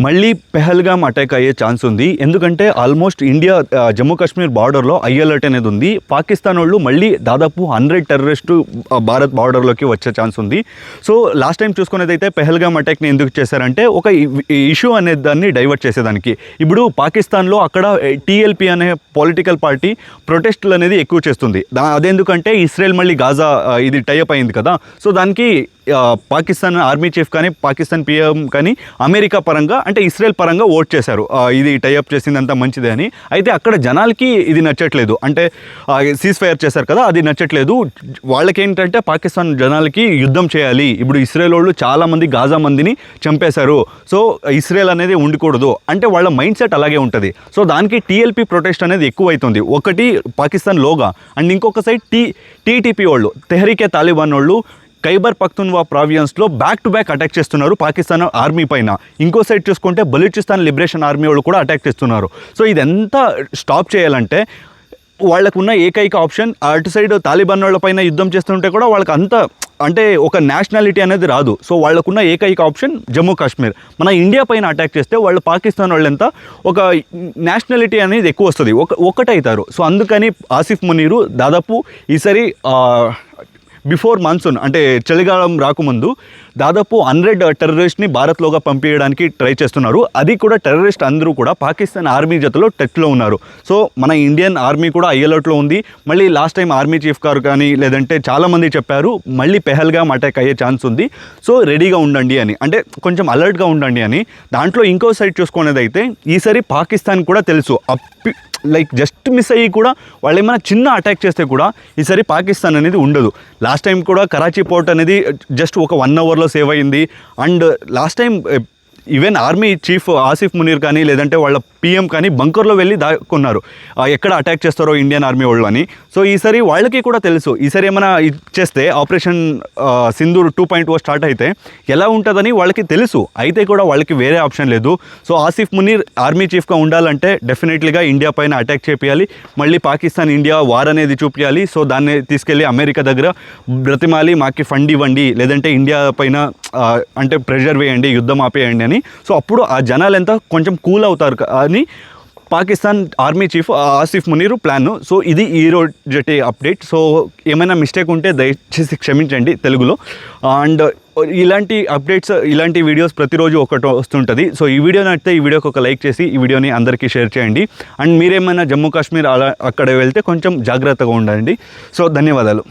మళ్ళీ పెహల్గామ్ అటాక్ అయ్యే ఛాన్స్ ఉంది. ఎందుకంటే ఆల్మోస్ట్ ఇండియా జమ్మూ కాశ్మీర్ బార్డర్లో హై అలర్ట్ అనేది ఉంది. పాకిస్తాన్ వాళ్ళు మళ్ళీ దాదాపు 100 టెర్రరిస్టు భారత్ బార్డర్లోకి వచ్చే ఛాన్స్ ఉంది. సో లాస్ట్ టైం చూసుకునేదైతే పెహల్గామ్ అటాక్ని ఎందుకు చేశారంటే ఒక ఇష్యూ అనే దాన్ని డైవర్ట్ చేసేదానికి. ఇప్పుడు పాకిస్తాన్లో అక్కడ టీఎల్పీ అనే పొలిటికల్ పార్టీ ప్రొటెస్టులు అనేది ఎక్కువ చేస్తుంది. అదెందుకంటే ఇస్రాయెల్ మళ్ళీ గాజా ఇది టైఅప్ అయింది కదా. సో దానికి పాకిస్తాన్ ఆర్మీ చీఫ్ కానీ పాకిస్తాన్ పిఎం కానీ అమెరికా పరంగా అంటే ఇస్రాయెల్ పరంగా ఓట్ చేశారు, ఇది టైఅప్ చేసిందంతా మంచిదే అని. అయితే అక్కడ జనాలకి ఇది నచ్చట్లేదు, అంటే సీజ్ ఫైర్ చేశారు కదా, అది నచ్చట్లేదు. వాళ్ళకేంటంటే పాకిస్తాన్ జనాలకి యుద్ధం చేయాలి, ఇప్పుడు ఇస్రాయెల్ వాళ్ళు చాలామంది గాజా మందిని చంపేశారు, సో ఇస్రాయెల్ అనేది ఉండకూడదు అంటే వాళ్ళ మైండ్ సెట్ అలాగే ఉంటుంది. సో దానికి టీఎల్పీ ప్రొటెస్ట్ అనేది ఎక్కువ అవుతుంది, ఒకటి పాకిస్తాన్ లోగా. అండ్ ఇంకొక సైడ్ టీటీపీ వాళ్ళు తెహరీకే తాలిబాన్ వాళ్ళు ఖైబర్ పఖ్తూన్వా ప్రావియన్స్లో బ్యాక్ టు బ్యాక్ అటాక్ చేస్తున్నారు పాకిస్తాన్ ఆర్మీ పైన. ఇంకో సైడ్ చూసుకుంటే బలూచిస్తాన్ లిబరేషన్ ఆర్మీ వాళ్ళు కూడా అటాక్ చేస్తున్నారు. సో ఇదంతా స్టాప్ చేయాలంటే వాళ్ళకున్న ఏకైక ఆప్షన్ అటు సైడ్ తాలిబాన్ వాళ్ళపైన యుద్ధం చేస్తుంటే కూడా వాళ్ళకి అంత అంటే ఒక నేషనాలిటీ అనేది రాదు. సో వాళ్ళకున్న ఏకైక ఆప్షన్ జమ్మూ కాశ్మీర్. మన ఇండియా పైన అటాక్ చేస్తే వాళ్ళు పాకిస్తాన్ వాళ్ళంతా ఒక నేషనాలిటీ అనేది ఎక్కువ వస్తుంది, ఒకటవుతారు. సో అందుకని ఆసిఫ్ మునీరు దాదాపు ఈసారి బిఫోర్ మాన్సూన్ అంటే చలికాలం రాకముందు దాదాపు 100 టెర్రరిస్ట్ని భారత్లోగా పంపించడానికి ట్రై చేస్తున్నారు. అది కూడా టెర్రరిస్ట్ అందరూ కూడా పాకిస్తాన్ ఆర్మీ జతలో టచ్లో ఉన్నారు. సో మన ఇండియన్ ఆర్మీ కూడా హై అలర్ట్లో ఉంది. మళ్ళీ లాస్ట్ టైం ఆర్మీ చీఫ్ గారు కానీ లేదంటే చాలామంది చెప్పారు మళ్ళీ పెహల్గామ్ అటాక్ అయ్యే ఛాన్స్ ఉంది, సో రెడీగా ఉండండి అని, అంటే కొంచెం అలర్ట్గా ఉండండి అని. దాంట్లో ఇంకో సైడ్ చూసుకునేదైతే ఈసారి పాకిస్తాన్ కూడా తెలుసు, లైక్ జస్ట్ మిస్ అయ్యి కూడా వాళ్ళు ఏమైనా చిన్న అటాక్ చేస్తే కూడా ఈసారి పాకిస్తాన్ అనేది ఉండదు. లాస్ట్ టైం కూడా కరాచీ పోర్ట్ అనేది జస్ట్ ఒక 1 అవర్లో సేవ్ అయింది. And last time even army chief Asif Munir కానీ లేదంటే వాళ్ళ పిఎం కానీ బంకర్లో వెళ్ళి దాక్కున్నారు, ఎక్కడ అటాక్ చేస్తారో ఇండియన్ ఆర్మీ వాళ్ళు అని. సో ఈసారి వాళ్ళకి కూడా తెలుసు ఈసారి ఏమైనా ఇచ్చేస్తే ఆపరేషన్ సింధూర్ 2.0 స్టార్ట్ అయితే ఎలా ఉంటుందని వాళ్ళకి తెలుసు. అయితే కూడా వాళ్ళకి వేరే ఆప్షన్ లేదు. సో ఆసిఫ్ మునీర్ ఆర్మీ చీఫ్గా ఉండాలంటే డెఫినెట్లీగా ఇండియా పైన అటాక్ చేయాలి, మళ్ళీ పాకిస్తాన్ ఇండియా వార్ అనేది చూపించాలి. సో దాన్ని తీసుకెళ్ళి అమెరికా దగ్గర బ్రతిమాలి మాకు ఫండ్ ఇవ్వండి, లేదంటే ఇండియా పైన అంటే ప్రెషర్ వేయండి, యుద్ధం ఆపేయండి అని. సో అప్పుడు ఆ జనాలంతా కొంచెం కూల్ అవుతారు అని Pakistan army chief Asif Munir plan. So ఇది ఈ రోజటి అప్డేట్. సో ఏమైనా మిస్టేక్ ఉంటే దయచేసి క్షమించండి తెలుగులో. అండ్ ఇలాంటి అప్డేట్స్ ఇలాంటి వీడియోస్ ప్రతిరోజు ఒకటి వస్తుంటుంది. సో ఈ వీడియో నచ్చితే ఈ వీడియోకి ఒక లైక్ చేసి ఈ వీడియోని అందరికీ షేర్ చేయండి. అండ్ మీరేమైనా జమ్మూ కాశ్మీర్ అక్కడ వెళ్తే కొంచెం జాగ్రత్తగా ఉండండి. సో ధన్యవాదాలు.